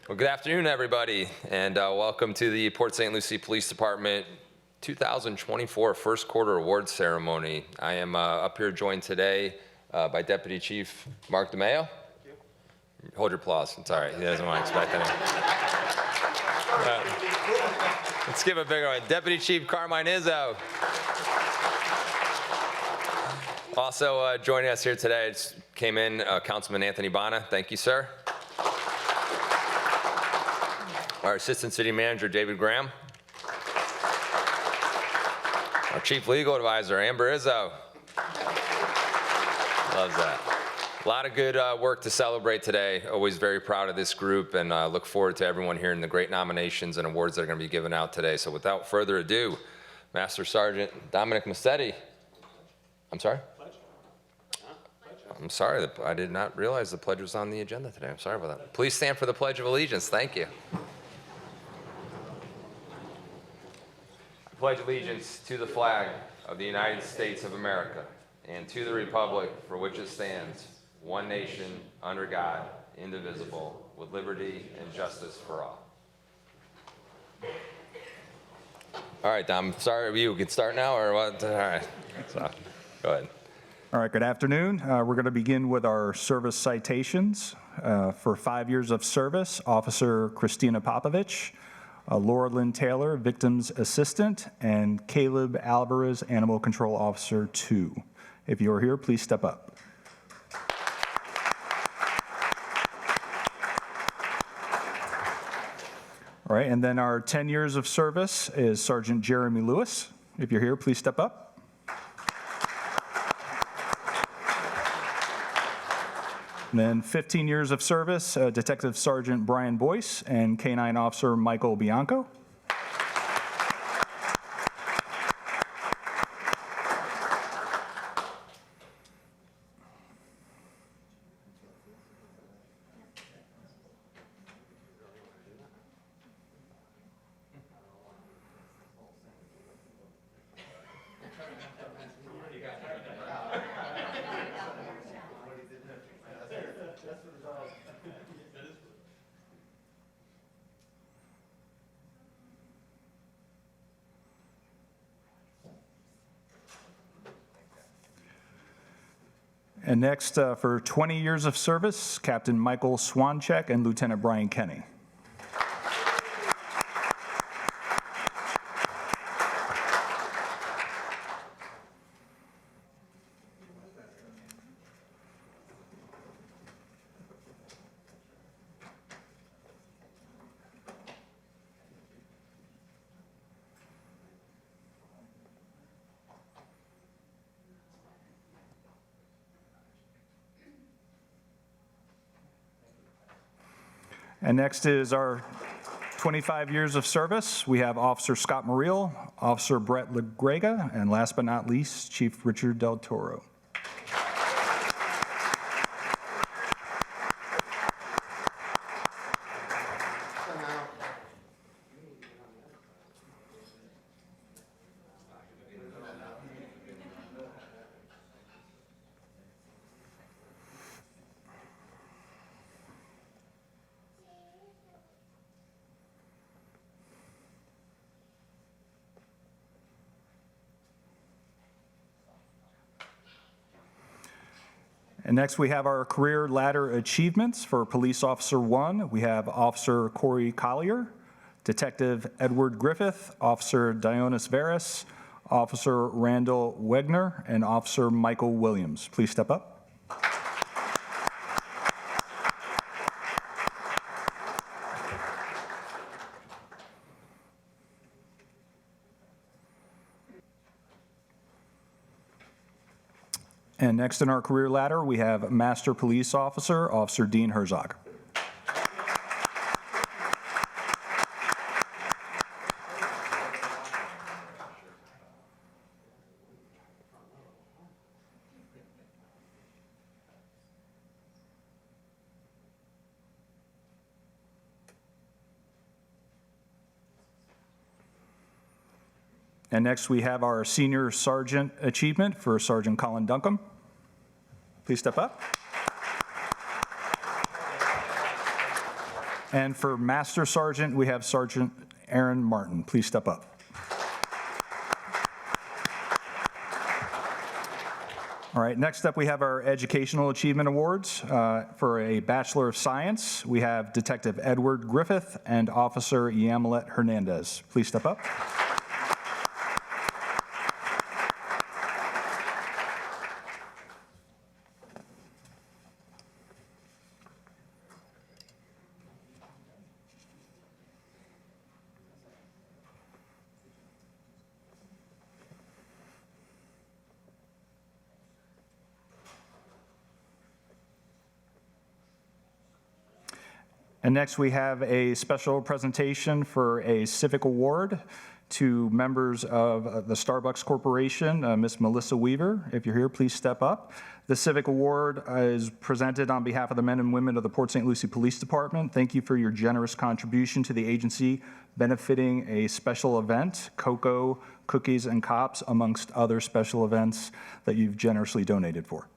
Well, good afternoon, everybody, and welcome to the Port St. Lucie Police Department 2024 First Quarter Awards Ceremony. I am up here joined today by Deputy Chief Mark DeMayo. Hold your applause. It's all right. He doesn't want to expect anything. Let's give a bigger one. Deputy Chief Carmine Izzo. Also joining us here today came in Councilman Anthony Bana. Thank you, sir. Our Assistant City Manager, David Graham. Our Chief Legal Advisor, Amber Izzo. Loves that. A lot of good work to celebrate today. Always very proud of this group and look forward to everyone hearing the great nominations and awards that are going to be given out today. So without further ado, Master Sergeant Dominic Massetti. I'm sorry? I'm sorry, I did not realize the pledge was on the agenda today. I'm sorry about that. Please stand for the Pledge of Allegiance. Thank you. I pledge allegiance to the flag of the United States of America and to the republic for which it stands, one nation, under God, indivisible, with liberty and justice for all. All right, Dom, sorry, you can start now or what? All right, so go ahead. All right, good afternoon. We're going to begin with our service citations. For 5 years of service, Officer Christina Popovich, Laura Lynn Taylor, Victims Assistant, and Caleb Alvarez, Animal Control Officer 2. If you're here, please step up. All right, and then our 10 years of service is Sergeant Jeremy Lewis. If you're here, please step up. And then 15 years of service, Detective Sergeant Brian Boyce and K-9 Officer Michael Bianco. And next, for 20 years of service, Captain Michael Swancheck and Lieutenant Brian Kenny. And next is our 25 years of service. We have Officer Scott Muriel, Officer Brett LaGrega, and last but not least, Chief Richard Del Toro. And next we have our career ladder achievements. For Police Officer 1, we have Officer Corey Collier, Detective Edward Griffith, Officer Dionis Veras, Officer Randall Wegner, and Officer Michael Williams. Please step up. And next in our career ladder, we have Master Police Officer, Officer Dean Herzog. And next we have our Senior Sergeant Achievement for Sergeant Colin Duncombe. Please step up. And for Master Sergeant, we have Sergeant Aaron Martin. Please step up. All right, next up we have our Educational Achievement Awards. For a Bachelor of Science, we have Detective Edward Griffith and Officer Yamilet Hernandez. Please step up. And next, we have a special presentation for a civic award to members of the Starbucks Corporation, Miss Melissa Weaver. If you're here, please step up. The civic award is presented on behalf of the men and women of the Port St. Lucie Police Department. Thank you for your generous contribution to the agency, benefiting a special event, Cocoa, Cookies, and Cops, amongst other special events that you've generously donated for.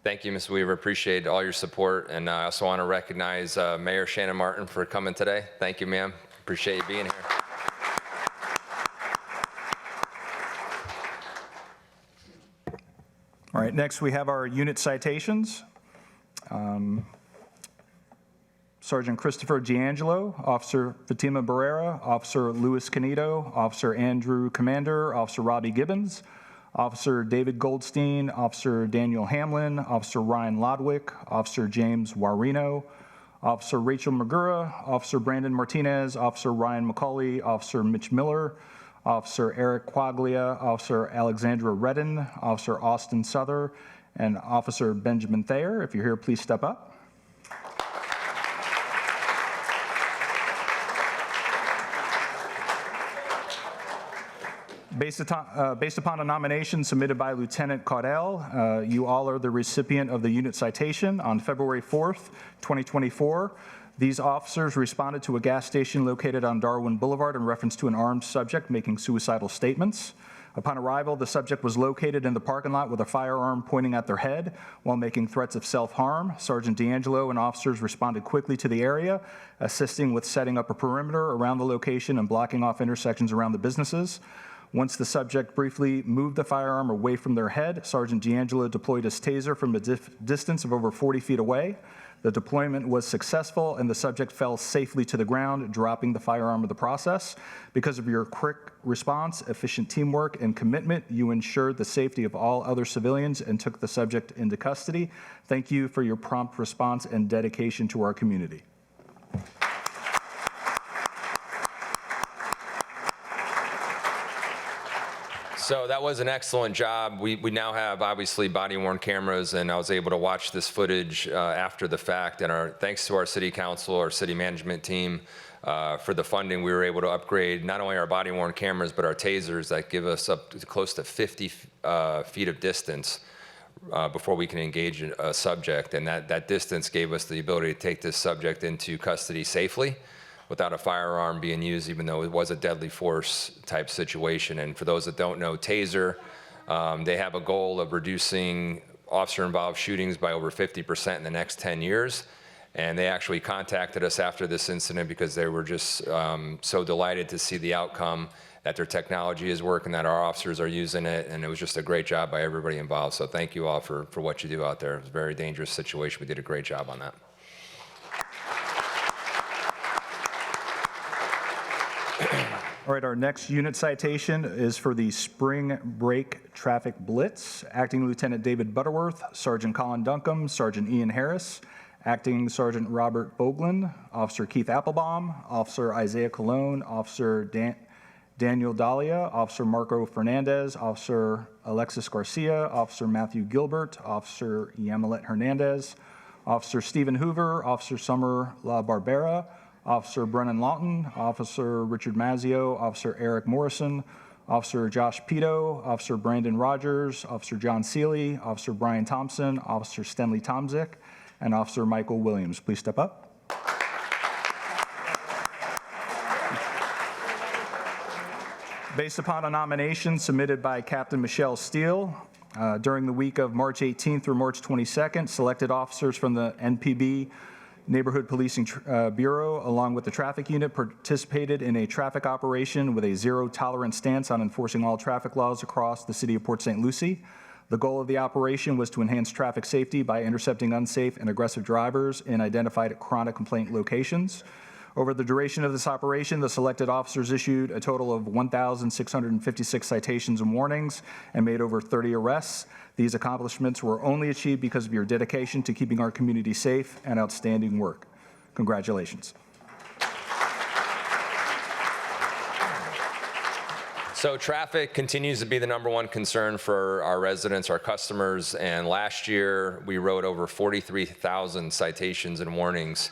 Thank you, Ms. Weaver. Appreciate all your support. And I also want to recognize Mayor Shannon Martin for coming today. Thank you, ma'am. Appreciate you being here. All right, next we have our unit citations. Sergeant Christopher Giangelo, Officer Fatima Barrera, Officer Louis Canito, Officer Andrew Commander, Officer Robbie Gibbons, Officer David Goldstein, Officer Daniel Hamlin, Officer Ryan Lodwick, Officer James Warino, Officer Rachel Magura, Officer Brandon Martinez, Officer Ryan McCauley, Officer Mitch Miller, Officer Eric Quaglia, Officer Alexandra Redden, Officer Austin Souther, and Officer Benjamin Thayer. If you're here, please step up. Based upon a nomination submitted by Lieutenant Caudell, you all are the recipient of the unit citation on February 4th, 2024. These officers responded to a gas station located on Darwin Boulevard in reference to an armed subject making suicidal statements. Upon arrival, the subject was located in the parking lot with a firearm pointing at their head while making threats of self-harm. Sergeant D'Angelo and officers responded quickly to the area, assisting with setting up a perimeter around the location and blocking off intersections around the businesses. Once the subject briefly moved the firearm away from their head, Sergeant D'Angelo deployed his taser from a distance of over 40 feet away. The deployment was successful and the subject fell safely to the ground, dropping the firearm in the process. Because of your quick response, efficient teamwork, and commitment, you ensured the safety of all other civilians and took the subject into custody. Thank you for your prompt response and dedication to our community. So that was an excellent job. We now have obviously body-worn cameras, and I was able to watch this footage after the fact. And thanks to our city council, our city management team, for the funding, we were able to upgrade not only our body-worn cameras, but our tasers that give us up to close to 50 feet of distance before we can engage a subject. And that distance gave us the ability to take this subject into custody safely, without a firearm being used, even though it was a deadly force type situation. And for those that don't know, TASER, they have a goal of reducing officer-involved shootings by over 50% in the next 10 years. And they actually contacted us after this incident because they were just so delighted to see the outcome, that their technology is working, that our officers are using it, and it was just a great job by everybody involved. So thank you all for what you do out there. It was a very dangerous situation. We did a great job on that. All right, our next unit citation is for the Spring Break Traffic Blitz. Acting Lieutenant David Butterworth, Sergeant Colin Duncombe, Sergeant Ian Harris, Acting Sergeant Robert Boglin, Officer Keith Applebaum, Officer Isaiah Colon, Officer Daniel Dahlia, Officer Marco Fernandez, Officer Alexis Garcia, Officer Matthew Gilbert, Officer Yamilet Hernandez, Officer Stephen Hoover, Officer Summer La Barbera, Officer Brennan Lawton, Officer Richard Mazzio, Officer Eric Morrison, Officer Josh Pito, Officer Brandon Rogers, Officer John Seeley, Officer Brian Thompson, Officer Stenley Tomzik, and Officer Michael Williams. Please step up. Based upon a nomination submitted by Captain Michelle Steele, during the week of March 18th through March 22nd, selected officers from the NPB Neighborhood Policing Bureau, along with the traffic unit, participated in a traffic operation with a zero-tolerance stance on enforcing all traffic laws across the city of Port St. Lucie. The goal of the operation was to enhance traffic safety by intercepting unsafe and aggressive drivers in identified chronic complaint locations. Over the duration of this operation, the selected officers issued a total of 1,656 citations and warnings and made over 30 arrests. These accomplishments were only achieved because of your dedication to keeping our community safe and outstanding work. Congratulations. So traffic continues to be the #1 concern for our residents, our customers, and last year we wrote over 43,000 citations and warnings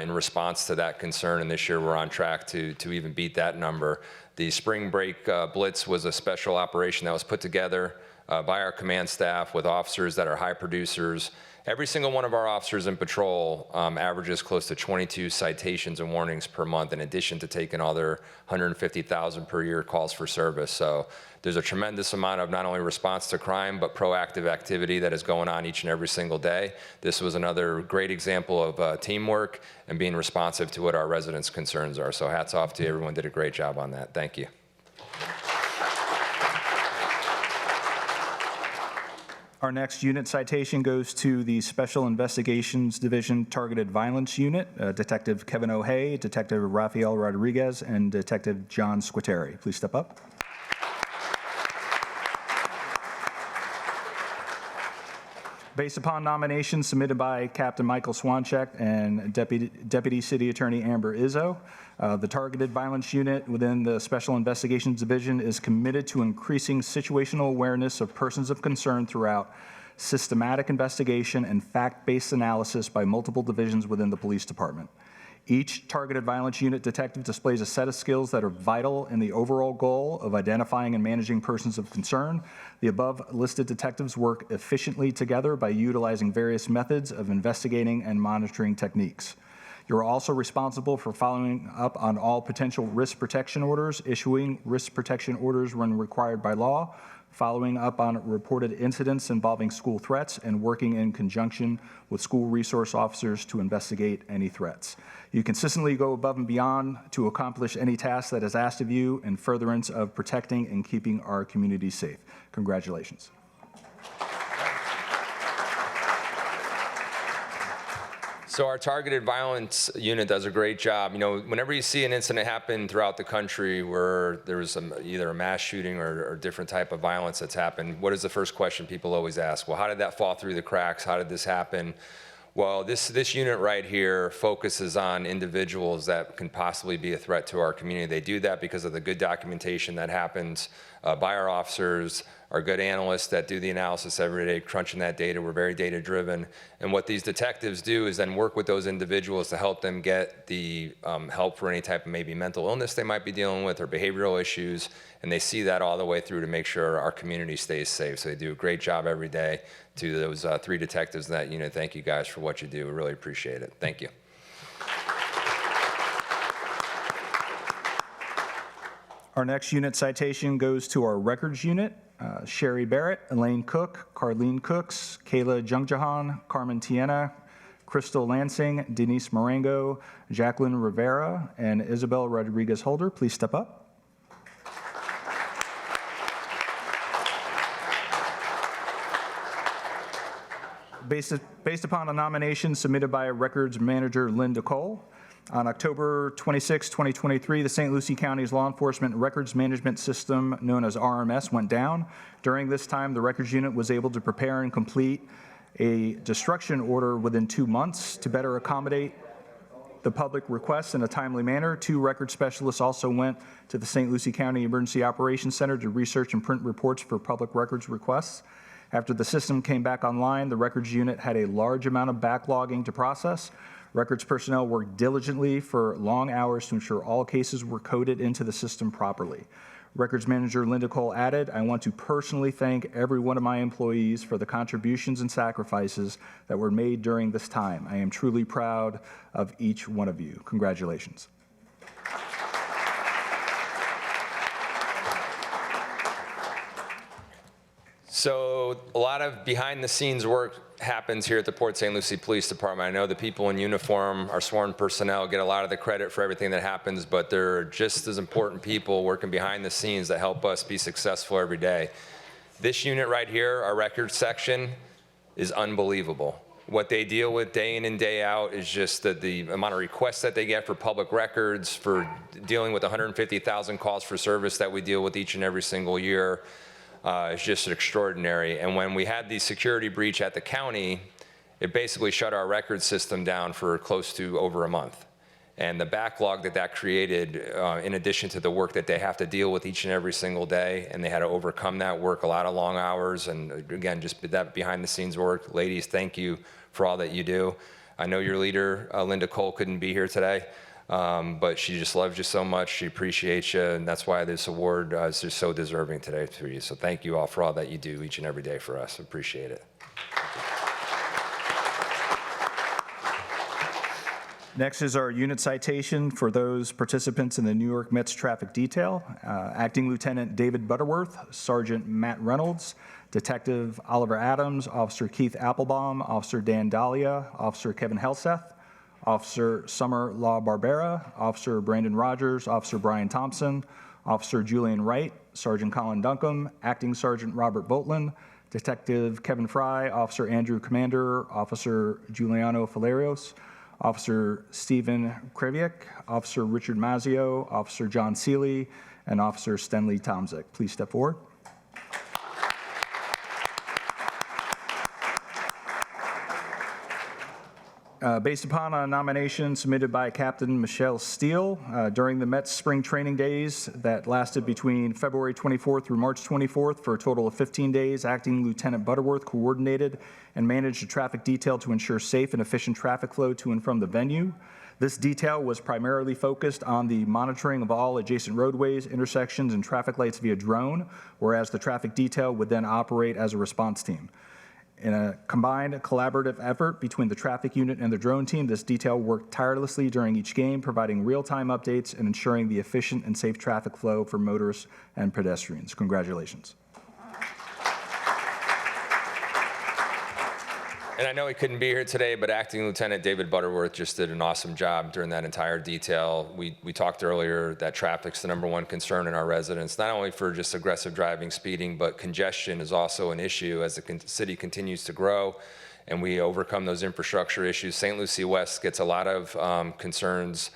in response to that concern, and this year we're on track to even beat that number. The spring break blitz was a special operation that was put together by our command staff with officers that are high producers. Every single one of our officers in patrol averages close to 22 citations and warnings per month, in addition to taking all their 150,000 per year calls for service. So there's a tremendous amount of not only response to crime, but proactive activity that is going on each and every single day. This was another great example of teamwork and being responsive to what our residents' concerns are. So hats off to you. Everyone did a great job on that. Thank you. Our next unit citation goes to the Special Investigations Division Targeted Violence Unit, Detective Kevin O'Hay, Detective Rafael Rodriguez, and Detective John Squiteri. Please step up. Based upon nominations submitted by Captain Michael Swancheck and Deputy City Attorney Amber Izzo, the Targeted Violence Unit within the Special Investigations Division is committed to increasing situational awareness of persons of concern throughout systematic investigation and fact-based analysis by multiple divisions within the police department. Each Targeted Violence Unit detective displays a set of skills that are vital in the overall goal of identifying and managing persons of concern. The above listed detectives work efficiently together by utilizing various methods of investigating and monitoring techniques. You're also responsible for following up on all potential risk protection orders, issuing risk protection orders when required by law, following up on reported incidents involving school threats, and working in conjunction with school resource officers to investigate any threats. You consistently go above and beyond to accomplish any task that is asked of you in furtherance of protecting and keeping our community safe. Congratulations. So our Targeted Violence Unit does a great job. You know, whenever you see an incident happen throughout the country where there's either a mass shooting or different type of violence that's happened, what is the first question people always ask? Well, how did that fall through the cracks? How did this happen? Well, this unit right here focuses on individuals that can possibly be a threat to our community. They do that because of the good documentation that happens by our officers, our good analysts that do the analysis every day, crunching that data. We're very data driven. And what these detectives do is then work with those individuals to help them get the help for any type of maybe mental illness they might be dealing with or behavioral issues. And they see that all the way through to make sure our community stays safe. So they do a great job every day. To those 3 detectives in that unit, thank you guys for what you do. We really appreciate it. Thank you. Our next unit citation goes to our records unit. Sherry Barrett, Elaine Cook, Carlene Cooks, Kayla Jungjahan, Carmen Tiena, Crystal Lansing, Denise Marengo, Jacqueline Rivera, and Isabel Rodriguez Holder. Please step up. Based upon a nomination submitted by Records Manager Linda Cole, on October 26, 2023, the St. Lucie County's law enforcement records management system, known as RMS, went down. During this time, the records unit was able to prepare and complete a destruction order within 2 months to better accommodate the public requests in a timely manner. 2 record specialists also went to the St. Lucie County Emergency Operations Center to research and print reports for public records requests. After the system came back online, the records unit had a large amount of backlogging to process. Records personnel worked diligently for long hours to ensure all cases were coded into the system properly. Records manager Linda Cole added, "I want to personally thank every one of my employees for the contributions and sacrifices that were made during this time. I am truly proud of each one of you. Congratulations." So a lot of behind the scenes work happens here at the Port St. Lucie Police Department. I know the people in uniform, our sworn personnel, get a lot of the credit for everything that happens, but there are just as important people working behind the scenes that help us be successful every day. This unit right here, our records section, is unbelievable. What they deal with day in and day out is just the amount of requests that they get for public records, for dealing with 150,000 calls for service that we deal with each and every single year. It's just extraordinary. And when we had the security breach at the county, it basically shut our record system down for close to over a month. And the backlog that created, in addition to the work that they have to deal with each and every single day, and they had to overcome that work, a lot of long hours, and again, just that behind the scenes work. Ladies, thank you for all that you do. I know your leader, Linda Cole, couldn't be here today, but she just loves you so much. She appreciates you, and that's why this award is just so deserving today for you. So thank you all for all that you do each and every day for us. Appreciate it. Next is our unit citation for those participants in the New York Mets traffic detail. Acting Lieutenant David Butterworth, Sergeant Matt Reynolds, Detective Oliver Adams, Officer Keith Applebaum, Officer Dan Dahlia, Officer Kevin Helseth, Officer Summer Law Barbera, Officer Brandon Rogers, Officer Brian Thompson, Officer Julian Wright, Sergeant Colin Duncombe, Acting Sergeant Robert Boatland, Detective Kevin Fry, Officer Andrew Commander, Officer Giuliano Falerios, Officer Stephen Kreviak, Officer Richard Mazzio, Officer John Seeley, and Officer Stenley Tomzik. Please step forward. Based upon a nomination submitted by Captain Michelle Steele during the Mets spring training days that lasted between February 24th through March 24th for a total of 15 days, Acting Lieutenant Butterworth coordinated and managed a traffic detail to ensure safe and efficient traffic flow to and from the venue. This detail was primarily focused on the monitoring of all adjacent roadways, intersections, and traffic lights via drone, whereas the traffic detail would then operate as a response team. In a combined collaborative effort between the traffic unit and the drone team, this detail worked tirelessly during each game, providing real-time updates and ensuring the efficient and safe traffic flow for motorists and pedestrians. Congratulations. And I know he couldn't be here today, but Acting Lieutenant David Butterworth just did an awesome job during that entire detail. We talked earlier that traffic's the #1 concern in our residents, not only for just aggressive driving, speeding, but congestion is also an issue as the city continues to grow and we overcome those infrastructure issues. St. Lucie West gets a lot of concerns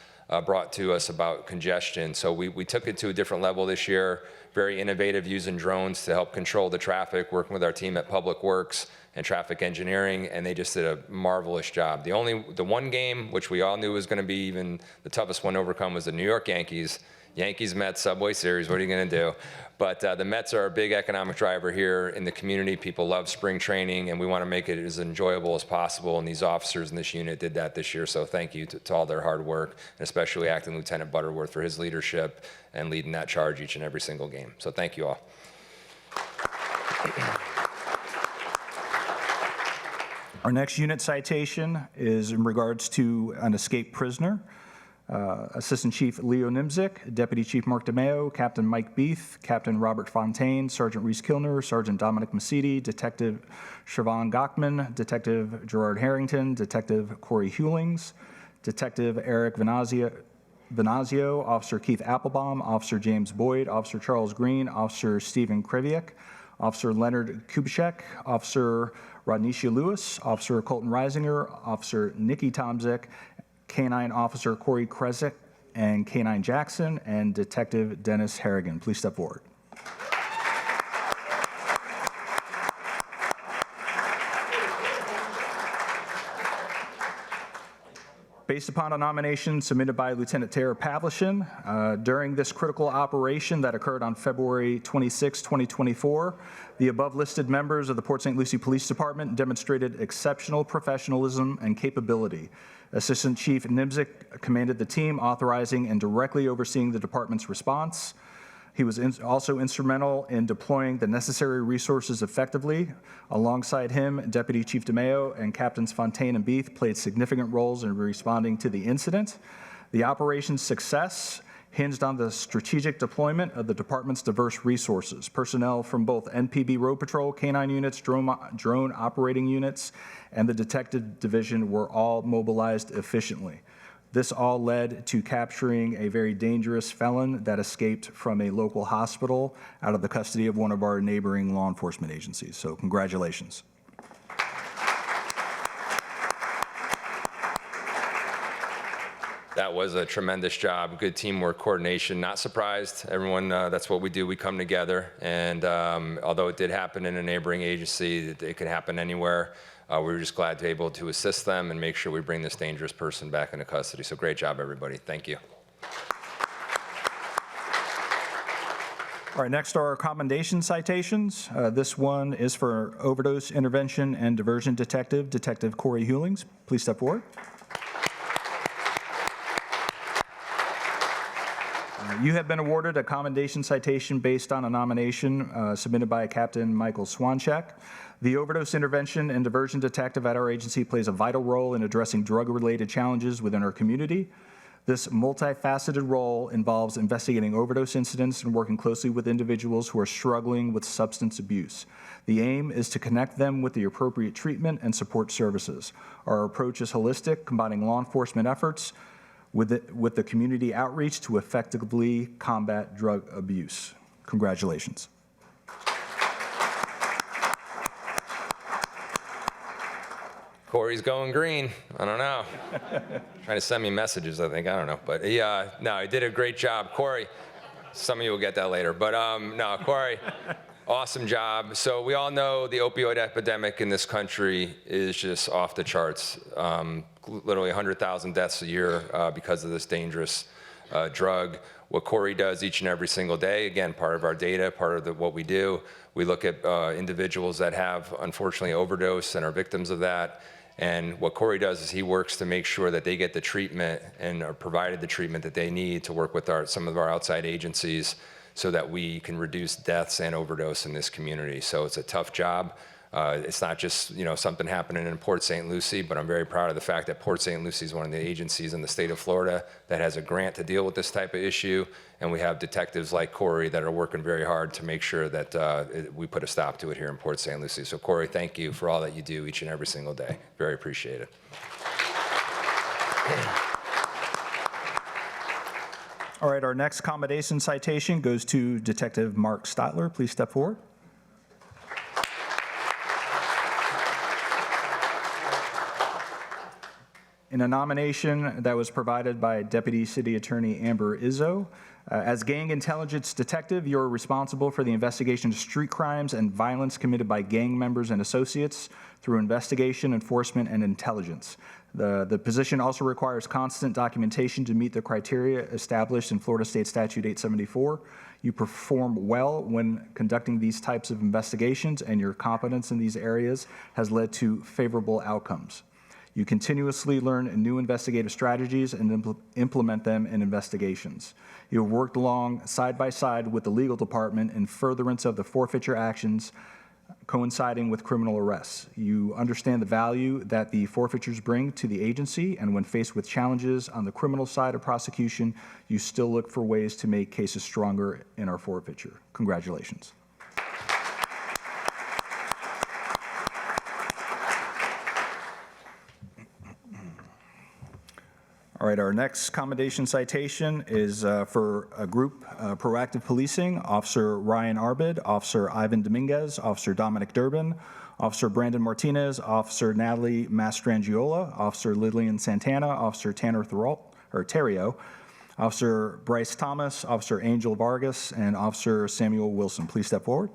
brought to us about congestion. So we took it to a different level this year, very innovative, using drones to help control the traffic, working with our team at Public Works and traffic engineering, and they just did a marvelous job. The one game, which we all knew was gonna be even the toughest one to overcome, was the New York Yankees. Yankees-Mets Subway Series, what are you gonna do? But the Mets are a big economic driver here in the community. People love spring training, and we wanna make it as enjoyable as possible, and these officers in this unit did that this year, so thank you to all their hard work, and especially Acting Lieutenant Butterworth for his leadership and leading that charge each and every single game. So thank you all. Our next unit citation is in regards to an escaped prisoner. Assistant Chief Leo Nimzik, Deputy Chief Mark DeMeo, Captain Mike Beef, Captain Robert Fontaine, Sergeant Reese Kilner, Sergeant Dominic Masidi, Detective Siobhan Gochman, Detective Gerard Harrington, Detective Corey Hewlings, Detective Eric Venazio, Officer Keith Applebaum, Officer James Boyd, Officer Charles Green, Officer Stephen Kreviak, Officer Leonard Kubishek, Officer Rodnisha Lewis, Officer Colton Reisinger, Officer Nikki Tomzik, K-9 Officer Corey Kresik, and K-9 Jackson, and Detective Dennis Harrigan. Please step forward. Based upon a nomination submitted by Lieutenant Tara Pavlichin, during this critical operation that occurred on February 26, 2024, the above-listed members of the Port St. Lucie Police Department demonstrated exceptional professionalism and capability. Assistant Chief Nimzik commanded the team, authorizing and directly overseeing the department's response. He was also instrumental in deploying the necessary resources effectively. Alongside him, Deputy Chief DeMeo and Captains Fontaine and Beath played significant roles in responding to the incident. The operation's success hinged on the strategic deployment of the department's diverse resources. Personnel from both NPB Road Patrol, K-9 units, drone operating units, and the detective division were all mobilized efficiently. This all led to capturing a very dangerous felon that escaped from a local hospital out of the custody of one of our neighboring law enforcement agencies. So congratulations. That was a tremendous job, good teamwork, coordination. Not surprised, everyone, that's what we do, we come together. And although it did happen in a neighboring agency, it could happen anywhere. We were just glad to be able to assist them and make sure we bring this dangerous person back into custody. So great job, everybody, thank you. All right, next are our commendation citations. This one is for overdose intervention and diversion detective, Detective Corey Hewlings. Please step forward. You have been awarded a commendation citation based on a nomination submitted by Captain Michael Swanchek. The overdose intervention and diversion detective at our agency plays a vital role in addressing drug-related challenges within our community. This multifaceted role involves investigating overdose incidents and working closely with individuals who are struggling with substance abuse. The aim is to connect them with the appropriate treatment and support services. Our approach is holistic, combining law enforcement efforts with the community outreach to effectively combat drug abuse. Congratulations. Corey's going green. I don't know. Trying to send me messages, I think. I don't know. But no, he did a great job. Corey, some of you will get that later. But no, Corey, awesome job. So we all know the opioid epidemic in this country is just off the charts. Literally 100,000 deaths a year because of this dangerous drug. What Corey does each and every single day, again, part of our data, part of what we do, we look at individuals that have unfortunately overdosed and are victims of that. And what Corey does is he works to make sure that they get the treatment and are provided the treatment that they need to work with some of our outside agencies so that we can reduce deaths and overdose in this community. So it's a tough job. It's not just something happening in Port St. Lucie, but I'm very proud of the fact that Port St. Lucie is one of the agencies in the state of Florida that has a grant to deal with this type of issue, and we have detectives like Corey that are working very hard to make sure that we put a stop to it here in Port St. Lucie. So Corey, thank you for all that you do each and every single day. Very appreciated. All right, our next commendation citation goes to Detective Mark Stotler. Please step forward. In a nomination that was provided by Deputy City Attorney Amber Izzo. As gang intelligence detective, you're responsible for the investigation of street crimes and violence committed by gang members and associates through investigation, enforcement, and intelligence. The position also requires constant documentation to meet the criteria established in Florida State Statute 874. You perform well when conducting these types of investigations, and your competence in these areas has led to favorable outcomes. You continuously learn new investigative strategies and implement them in investigations. You have worked along side by side with the legal department in furtherance of the forfeiture actions coinciding with criminal arrests. You understand the value that the forfeitures bring to the agency, and when faced with challenges on the criminal side of prosecution, you still look for ways to make cases stronger in our forfeiture. Congratulations. All right, our next commendation citation is for a group, Proactive Policing, Officer Ryan Arbid, Officer Ivan Dominguez, Officer Dominic Durbin, Officer Brandon Martinez, Officer Natalie Mastrangiola, Officer Lillian Santana, Officer Tanner Terrio, Officer Bryce Thomas, Officer Angel Vargas, and Officer Samuel Wilson. Please step forward.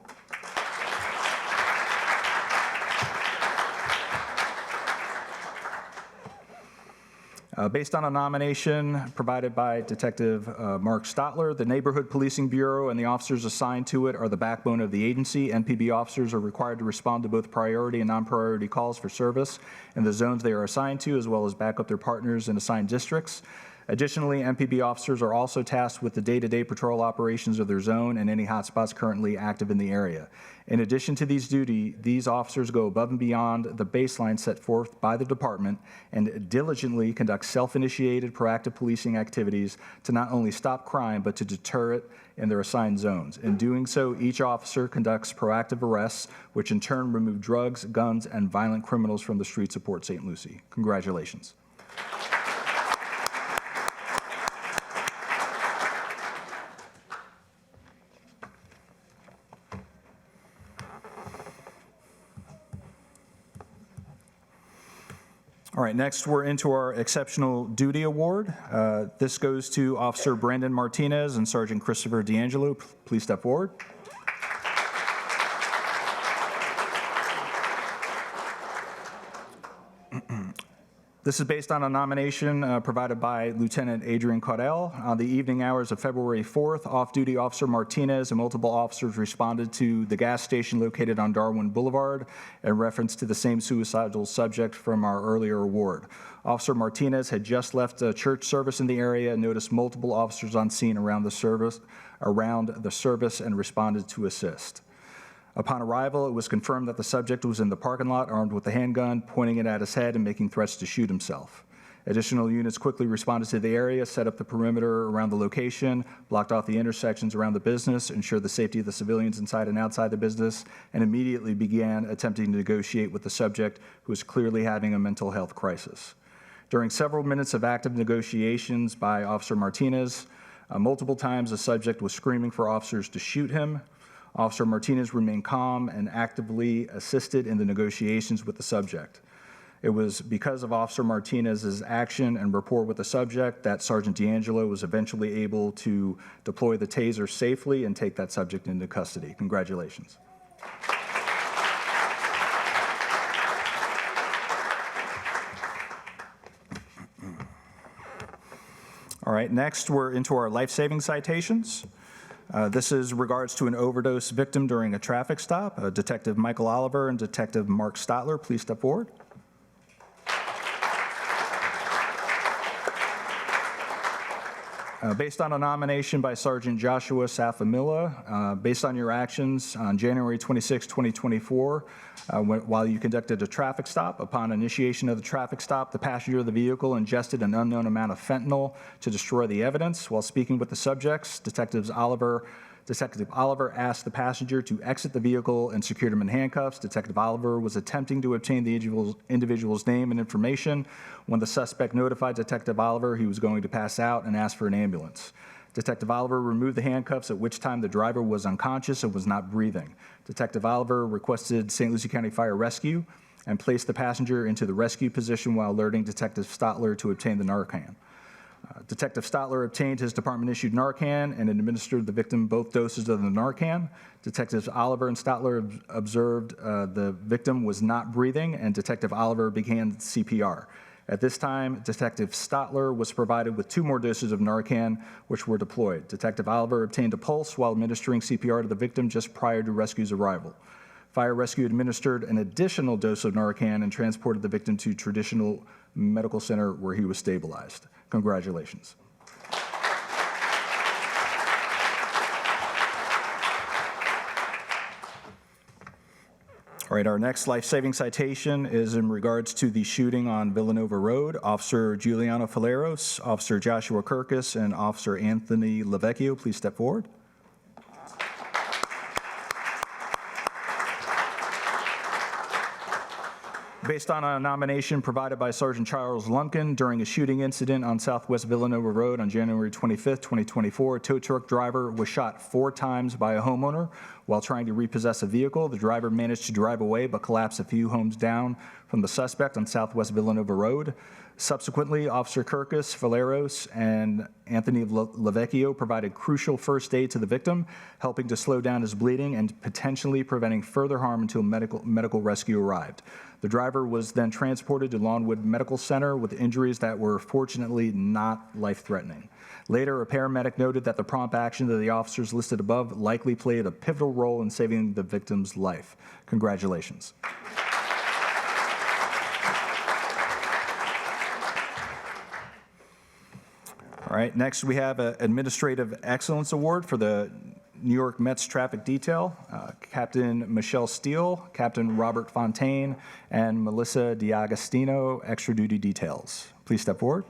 Based on a nomination provided by Detective Mark Stotler, the Neighborhood Policing Bureau and the officers assigned to it are the backbone of the agency. NPB officers are required to respond to both priority and non-priority calls for service in the zones they are assigned to, as well as back up their partners in assigned districts. Additionally, MPB officers are also tasked with the day-to-day patrol operations of their zone and any hotspots currently active in the area. In addition to these duties, these officers go above and beyond the baseline set forth by the department and diligently conduct self-initiated proactive policing activities to not only stop crime, but to deter it in their assigned zones. In doing so, each officer conducts proactive arrests, which in turn remove drugs, guns, and violent criminals from the streets of Port St. Lucie. Congratulations. All right, next we're into our Exceptional Duty Award. This goes to Officer Brandon Martinez and Sergeant Christopher D'Angelo. Please step forward. This is based on a nomination provided by Lieutenant Adrian Caudell. On the evening hours of February 4th, off-duty Officer Martinez and multiple officers responded to the gas station located on Darwin Boulevard in reference to the same suicidal subject from our earlier award. Officer Martinez had just left a church service in the area and noticed multiple officers on scene around the service and responded to assist. Upon arrival, it was confirmed that the subject was in the parking lot armed with a handgun, pointing it at his head and making threats to shoot himself. Additional units quickly responded to the area, set up the perimeter around the location, blocked off the intersections around the business, ensured the safety of the civilians inside and outside the business, and immediately began attempting to negotiate with the subject, who was clearly having a mental health crisis. During several minutes of active negotiations by Officer Martinez, multiple times the subject was screaming for officers to shoot him. Officer Martinez remained calm and actively assisted in the negotiations with the subject. It was because of Officer Martinez's action and rapport with the subject that Sergeant D'Angelo was eventually able to deploy the taser safely and take that subject into custody. Congratulations. All right, next we're into our life-saving citations. This is regards to an overdose victim during a traffic stop. Detective Michael Oliver and Detective Mark Stotler, please step forward. Based on a nomination by Sergeant Joshua Safamilla, based on your actions on January 26, 2024, while you conducted a traffic stop, upon initiation of the traffic stop, the passenger of the vehicle ingested an unknown amount of fentanyl to destroy the evidence. While speaking with the subjects, Detective Oliver asked the passenger to exit the vehicle and secured him in handcuffs. Detective Oliver was attempting to obtain the individual's name and information. When the suspect notified Detective Oliver he was going to pass out and asked for an ambulance. Detective Oliver removed the handcuffs, at which time the driver was unconscious and was not breathing. Detective Oliver requested St. Lucie County Fire Rescue and placed the passenger into the rescue position while alerting Detective Stotler to obtain the Narcan. Detective Stotler obtained his department-issued Narcan and administered the victim both doses of the Narcan. Detectives Oliver and Stotler observed the victim was not breathing, and Detective Oliver began CPR. At this time, Detective Stotler was provided with 2 more doses of Narcan, which were deployed. Detective Oliver obtained a pulse while administering CPR to the victim just prior to rescue's arrival. Fire Rescue administered an additional dose of Narcan and transported the victim to Traditional Medical Center, where he was stabilized. Congratulations. All right, our next life-saving citation is in regards to the shooting on Villanova Road. Officer Giuliano Faleros, Officer Joshua Kirkus, and Officer Anthony Lavecchio, please step forward. Based on a nomination provided by Sergeant Charles Lumpkin during a shooting incident on Southwest Villanova Road on January 25th, 2024, a tow truck driver was shot 4 times by a homeowner while trying to repossess a vehicle. The driver managed to drive away but collapsed a few homes down from the suspect on Southwest Villanova Road. Subsequently, Officer Kirkus, Valeros, and Anthony Lavecchio provided crucial first aid to the victim, helping to slow down his bleeding and potentially preventing further harm until medical rescue arrived. The driver was then transported to Lawnwood Medical Center with injuries that were fortunately not life-threatening. Later, a paramedic noted that the prompt action of the officers listed above likely played a pivotal role in saving the victim's life. Congratulations. All right, next we have an Administrative Excellence Award for the New York Mets Traffic Detail. Captain Michelle Steele, Captain Robert Fontaine, and Melissa D'Agostino, Extra Duty Details. Please step forward.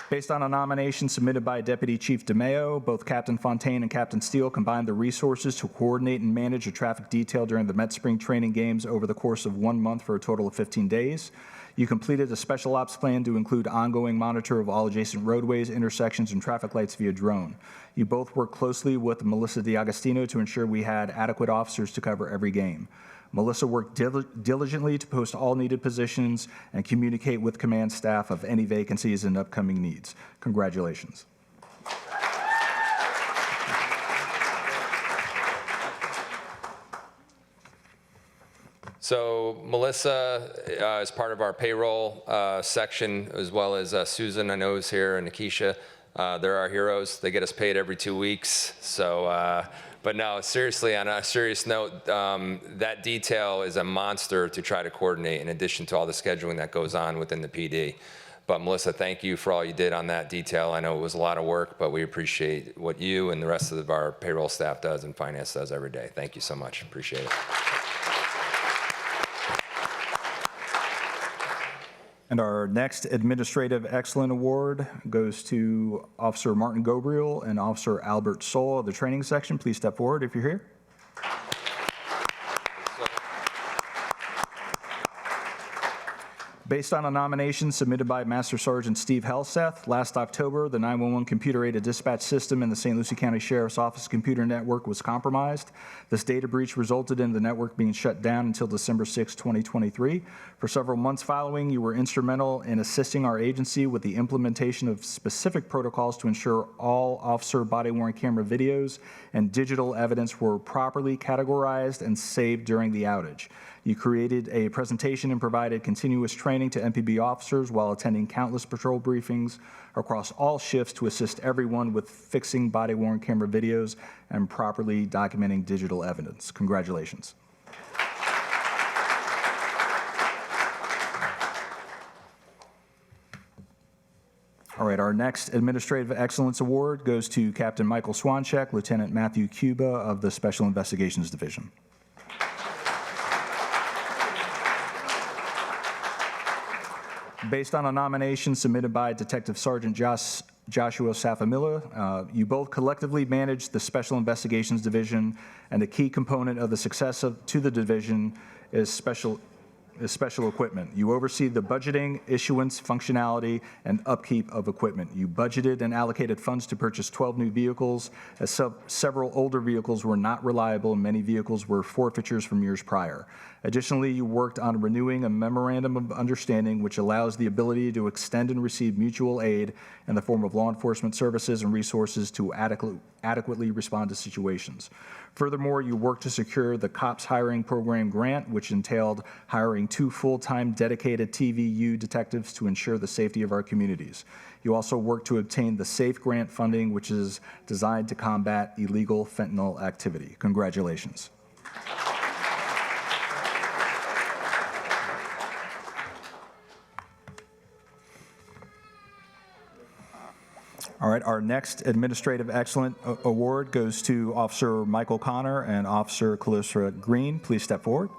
Based on a nomination submitted by Deputy Chief DeMeo, both Captain Fontaine and Captain Steele combined their resources to coordinate and manage a traffic detail during the Met Spring Training Games over the course of 1 month for a total of 15 days. You completed a special ops plan to include ongoing monitor of all adjacent roadways, intersections, and traffic lights via drone. You both worked closely with Melissa D'Agostino to ensure we had adequate officers to cover every game. Melissa worked diligently to post all needed positions and communicate with command staff of any vacancies and upcoming needs. Congratulations. So Melissa is part of our payroll section, as well as Susan, I know, is here, and Nikisha. They're our heroes. They get us paid every 2 weeks. So, but no, seriously, on a serious note, that detail is a monster to try to coordinate in addition to all the scheduling that goes on within the PD. But Melissa, thank you for all you did on that detail. I know it was a lot of work, but we appreciate what you and the rest of our payroll staff does and finance does every day. Thank you so much. Appreciate it. And our next Administrative Excellence Award goes to Officer Martin Gobriel and Officer Albert Soul of the training section. Please step forward if you're here. Based on a nomination submitted by Master Sergeant Steve Helseth, last October, the 911 computer-aided dispatch system in the St. Lucie County Sheriff's Office computer network was compromised. This data breach resulted in the network being shut down until December 6, 2023. For several months following, you were instrumental in assisting our agency with the implementation of specific protocols to ensure all officer body-worn camera videos and digital evidence were properly categorized and saved during the outage. You created a presentation and provided continuous training to MPB officers while attending countless patrol briefings across all shifts to assist everyone with fixing body-worn camera videos and properly documenting digital evidence. Congratulations. All right, our next Administrative Excellence Award goes to Captain Michael Swancheck, Lieutenant Matthew Cuba of the Special Investigations Division. Based on a nomination submitted by Detective Sergeant Joshua Safamilla, you both collectively manage the Special Investigations Division, and a key component of the success to the division is special equipment. You oversee the budgeting, issuance, functionality, and upkeep of equipment. You budgeted and allocated funds to purchase 12 new vehicles, as several older vehicles were not reliable and many vehicles were forfeitures from years prior. Additionally, you worked on renewing a memorandum of understanding which allows the ability to extend and receive mutual aid in the form of law enforcement services and resources to adequately respond to situations. Furthermore, you worked to secure the COPS Hiring Program grant, which entailed hiring 2 full-time dedicated TVU detectives to ensure the safety of our communities. You also worked to obtain the SAFE grant funding, which is designed to combat illegal fentanyl activity. Congratulations. All right, our next Administrative Excellence Award goes to Officer Michael Connor and Officer Calista Green. Please step forward.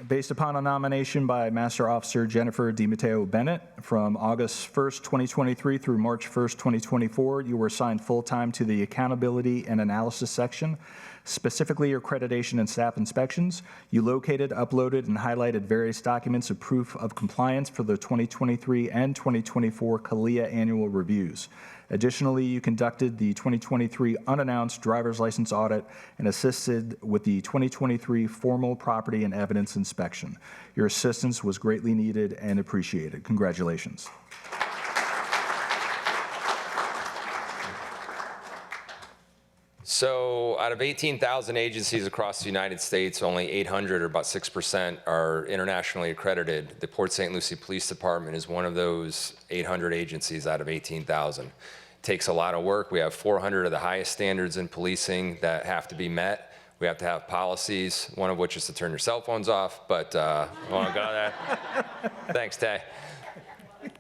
Based upon a nomination by Master Officer Jennifer DiMatteo Bennett, from August 1st, 2023 through March 1st, 2024, you were assigned full-time to the Accountability and Analysis section. specifically your accreditation and staff inspections. You located, uploaded, and highlighted various documents of proof of compliance for the 2023 and 2024 CALIA annual reviews. Additionally, you conducted the 2023 unannounced driver's license audit and assisted with the 2023 formal property and evidence inspection. Your assistance was greatly needed and appreciated. Congratulations. So out of 18,000 agencies across the United States, only 800, or about 6%, are internationally accredited. The Port St. Lucie Police Department is one of those 800 agencies out of 18,000. It takes a lot of work. We have 400 of the highest standards in policing that have to be met. We have to have policies, one of which is to turn your cell phones off, but I won't go there. Thanks, Tay.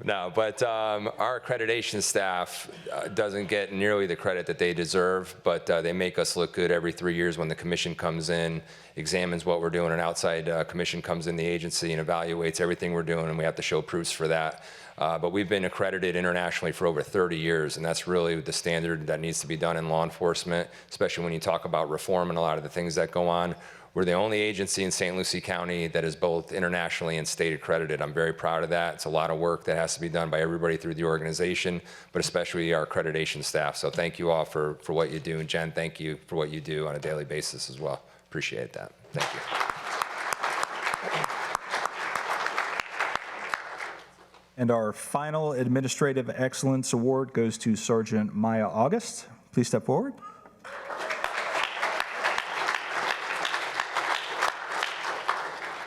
No, but our accreditation staff doesn't get nearly the credit that they deserve, but they make us look good every 3 years when the commission comes in, examines what we're doing. An outside commission comes in the agency and evaluates everything we're doing, and we have to show proofs for that. But we've been accredited internationally for over 30 years, and that's really the standard that needs to be done in law enforcement, especially when you talk about reform and a lot of the things that go on. We're the only agency in St. Lucie County that is both internationally and state accredited. I'm very proud of that. It's a lot of work that has to be done by everybody through the organization, but especially our accreditation staff. So thank you all for what you do. And Jen, thank you for what you do on a daily basis as well. Appreciate that. Thank you. And our final Administrative Excellence Award goes to Sergeant Maya August. Please step forward.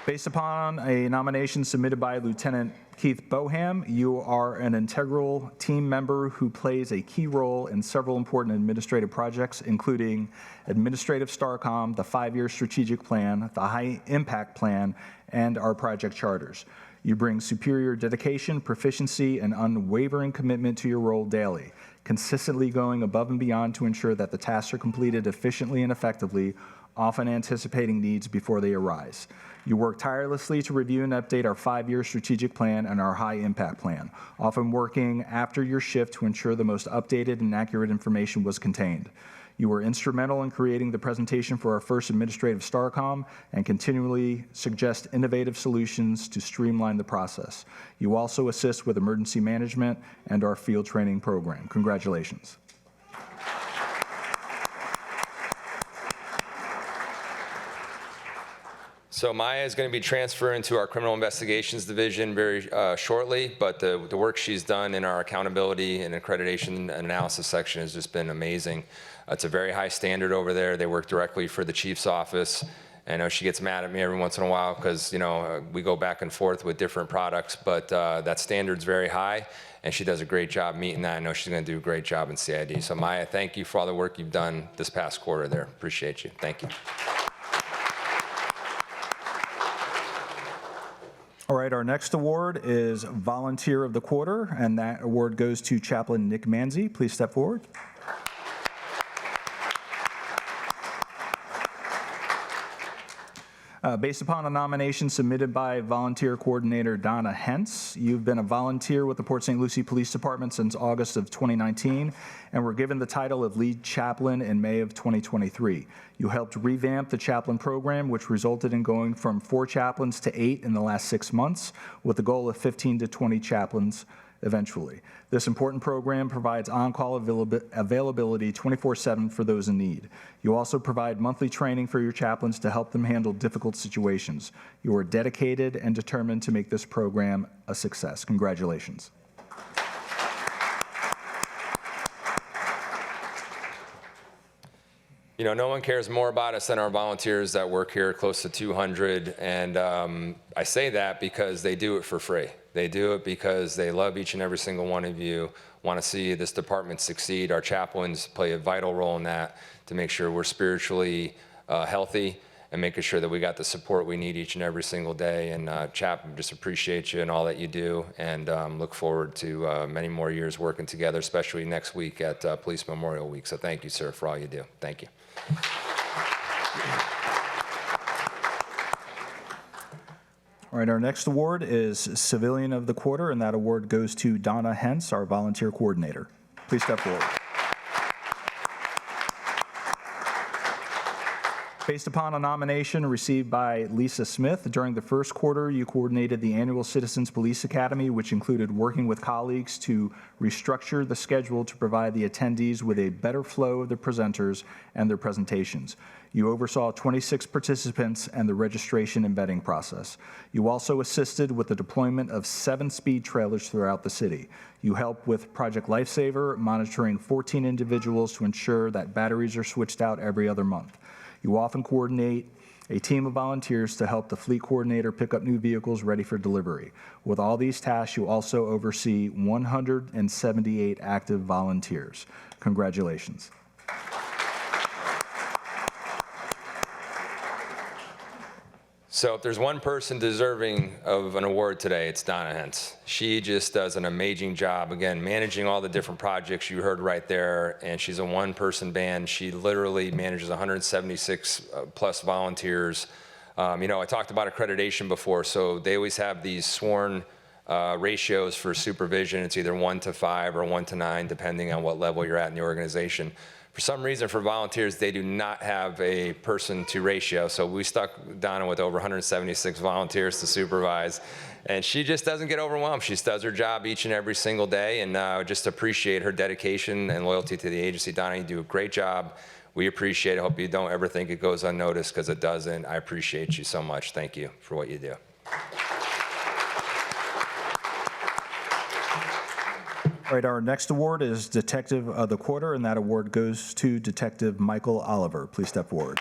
Based upon a nomination submitted by Lieutenant Keith Boham, you are an integral team member who plays a key role in several important administrative projects, including Administrative STARCOM, the 5-year strategic plan, the High Impact Plan, and our project charters. You bring superior dedication, proficiency, and unwavering commitment to your role daily, consistently going above and beyond to ensure that the tasks are completed efficiently and effectively, often anticipating needs before they arise. You work tirelessly to review and update our 5-year strategic plan and our high impact plan, often working after your shift to ensure the most updated and accurate information was contained. You were instrumental in creating the presentation for our first administrative STARCOM and continually suggest innovative solutions to streamline the process. You also assist with emergency management and our field training program. Congratulations. So Maya is going to be transferring to our criminal investigations division very shortly, but the work she's done in our accountability and accreditation and analysis section has just been amazing. It's a very high standard over there. They work directly for the chief's office. I know she gets mad at me every once in a while because, you know, we go back and forth with different products, but that standard's very high, and she does a great job meeting that. I know she's going to do a great job in CID. So Maya, thank you for all the work you've done this past quarter there. Appreciate you. Thank you. All right, our next award is Volunteer of the Quarter, and that award goes to Chaplain Nick Manzi. Please step forward. Based upon a nomination submitted by Volunteer Coordinator Donna Hentz, you've been a volunteer with the Port St. Lucie Police Department since August of 2019 and were given the title of Lead Chaplain in May of 2023. You helped revamp the chaplain program, which resulted in going from 4 chaplains to 8 in the last 6 months, with the goal of 15 to 20 chaplains eventually. This important program provides on-call availability 24/7 for those in need. You also provide monthly training for your chaplains to help them handle difficult situations. You are dedicated and determined to make this program a success. Congratulations. You know, no one cares more about us than our volunteers that work here, close to 200. And I say that because they do it for free. They do it because they love each and every single one of you, want to see this department succeed. Our chaplains play a vital role in that to make sure we're spiritually healthy and making sure that we got the support we need each and every single day. And Chap, just appreciate you and all that you do, and look forward to many more years working together, especially next week at Police Memorial Week. So thank you, sir, for all you do. Thank you. All right, our next award is Civilian of the Quarter, and that award goes to Donna Hentz, our volunteer coordinator. Please step forward. Based upon a nomination received by Lisa Smith, during the first quarter, you coordinated the annual Citizens Police Academy, which included working with colleagues to restructure the schedule to provide the attendees with a better flow of the presenters and their presentations. You oversaw 26 participants and the registration and vetting process. You also assisted with the deployment of 7 speed trailers throughout the city. You helped with Project Lifesaver, monitoring 14 individuals to ensure that batteries are switched out every other month. You often coordinate a team of volunteers to help the fleet coordinator pick up new vehicles ready for delivery. With all these tasks, you also oversee 178 active volunteers. Congratulations. So if there's one person deserving of an award today, it's Donna Hentz. She just does an amazing job, again, managing all the different projects you heard right there, and she's a one-person band. She literally manages 176 plus volunteers. You know, I talked about accreditation before, so they always have these sworn ratios for supervision. It's either 1 to 5 or 1 to 9, depending on what level you're at in the organization. For some reason, for volunteers, they do not have a person-to ratio, so we stuck Donna with over 176 volunteers to supervise, and she just doesn't get overwhelmed. She does her job each and every single day, and just appreciate her dedication and loyalty to the agency. Donna, you do a great job. We appreciate it. I hope you don't ever think it goes unnoticed, because it doesn't. I appreciate you so much. Thank you for what you do. All right, our next award is Detective of the Quarter, and that award goes to Detective Michael Oliver. Please step forward.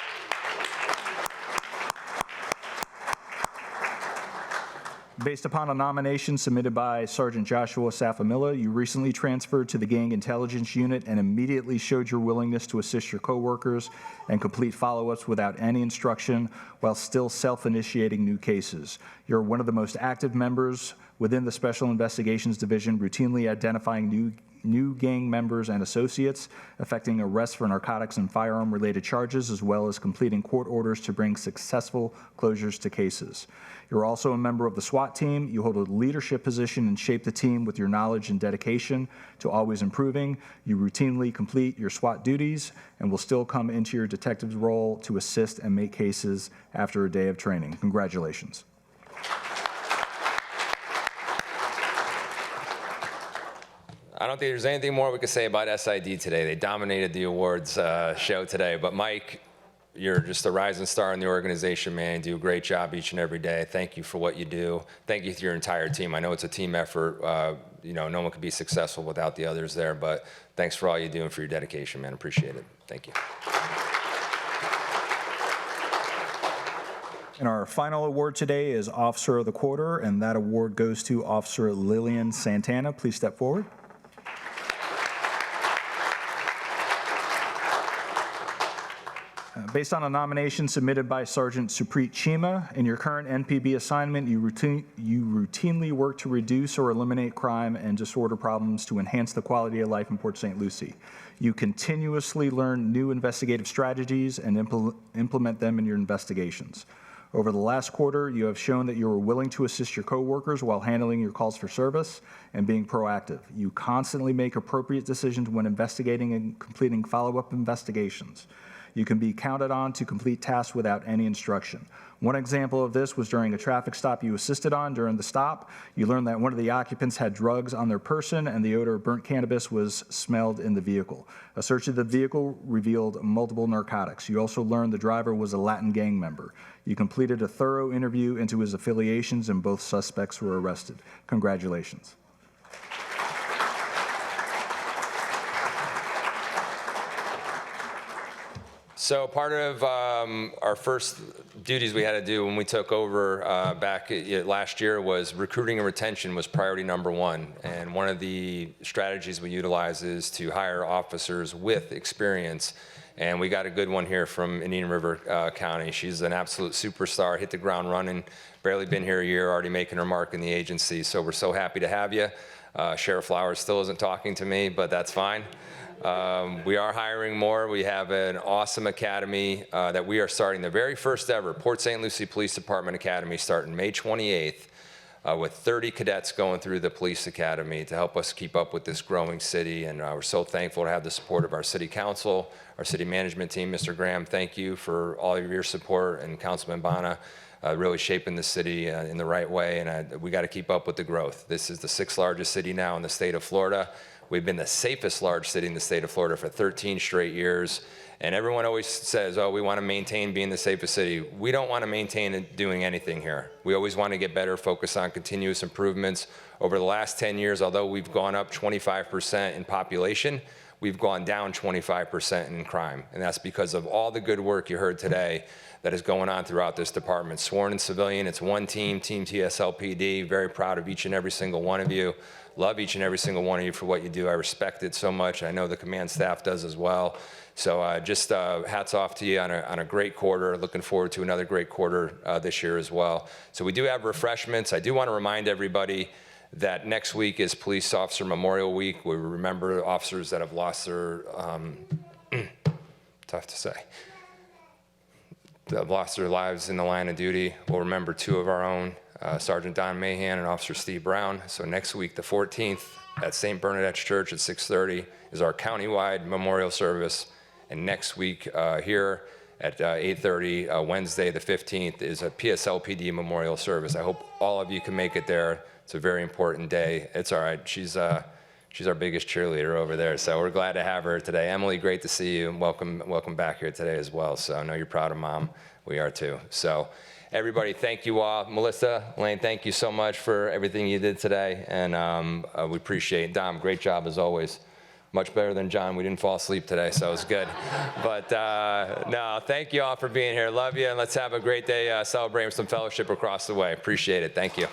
Based upon a nomination submitted by Sergeant Joshua Safamilla, you recently transferred to the Gang Intelligence Unit and immediately showed your willingness to assist your coworkers and complete follow-ups without any instruction while still self-initiating new cases. You're one of the most active members within the Special Investigations Division, routinely identifying new gang members and associates, effecting arrests for narcotics and firearm-related charges, as well as completing court orders to bring successful closures to cases. You're also a member of the SWAT team. You hold a leadership position and shape the team with your knowledge and dedication to always improving. You routinely complete your SWAT duties and will still come into your detective's role to assist and make cases after a day of training. Congratulations. I don't think there's anything more we could say about SID today. They dominated the awards show today. But Mike, you're just a rising star in the organization, man. You do a great job each and every day. Thank you for what you do. Thank you to your entire team. I know it's a team effort. You know, no one could be successful without the others there. But thanks for all you do and for your dedication, man. Appreciate it. Thank you. And our final award today is Officer of the Quarter, and that award goes to Officer Lillian Santana. Please step forward. Based on a nomination submitted by Sergeant Supreet Chima, in your current NPB assignment, you routinely work to reduce or eliminate crime and disorder problems to enhance the quality of life in Port St. Lucie. You continuously learn new investigative strategies and implement them in your investigations. Over the last quarter, you have shown that you are willing to assist your coworkers while handling your calls for service and being proactive. You constantly make appropriate decisions when investigating and completing follow-up investigations. You can be counted on to complete tasks without any instruction. One example of this was during a traffic stop you assisted on. During the stop, you learned that one of the occupants had drugs on their person and the odor of burnt cannabis was smelled in the vehicle. A search of the vehicle revealed multiple narcotics. You also learned the driver was a Latin gang member. You completed a thorough interview into his affiliations and both suspects were arrested. Congratulations. So part of our first duties we had to do when we took over back last year was recruiting and retention was priority number one. And one of the strategies we utilize is to hire officers with experience. And we got a good one here from Indian River County. She's an absolute superstar, hit the ground running, barely been here a year, already making her mark in the agency. So we're so happy to have you. Sheriff Flowers still isn't talking to me, but that's fine. We are hiring more. We have an awesome academy that we are starting, the very first ever Port St. Lucie Police Department Academy, starting May 28th. with 30 cadets going through the police academy to help us keep up with this growing city. And we're so thankful to have the support of our city council, our city management team. Mr. Graham, thank you for all of your support, and Councilman Bana, really shaping the city in the right way. And we got to keep up with the growth. This is the 6th largest city now in the state of Florida. We've been the safest large city in the state of Florida for 13 straight years. And everyone always says, oh, we want to maintain being the safest city. We don't want to maintain doing anything here. We always want to get better, focus on continuous improvements. Over the last 10 years, although we've gone up 25% in population, we've gone down 25% in crime. And that's because of all the good work you heard today that is going on throughout this department. Sworn and civilian, it's one team, Team PSLPD. Very proud of each and every single one of you. Love each and every single one of you for what you do. I respect it so much. I know the command staff does as well. So just hats off to you on a great quarter. Looking forward to another great quarter this year as well. So we do have refreshments. I do want to remind everybody that next week is Police Officer Memorial Week. We remember officers that have lost their, tough to say, that have lost their lives in the line of duty. We'll remember 2 of our own, Sergeant Don Mahan and Officer Steve Brown. So next week, the 14th, at St. Bernadette's Church at 6:30 is our countywide memorial service. And next week here at 8:30, Wednesday the 15th, is a PSLPD memorial service. I hope all of you can make it there. It's a very important day. It's all right. She's our biggest cheerleader over there. So we're glad to have her today. Emily, great to see you, and welcome back here today as well. So I know you're proud of Mom. We are too. So everybody, thank you all. Melissa, Lane, thank you so much for everything you did today, and we appreciate it. Dom, great job as always. Much better than John. We didn't fall asleep today, so it was good. But no, thank you all for being here. Love you, and let's have a great day celebrating some fellowship across the way. Appreciate it. Thank you.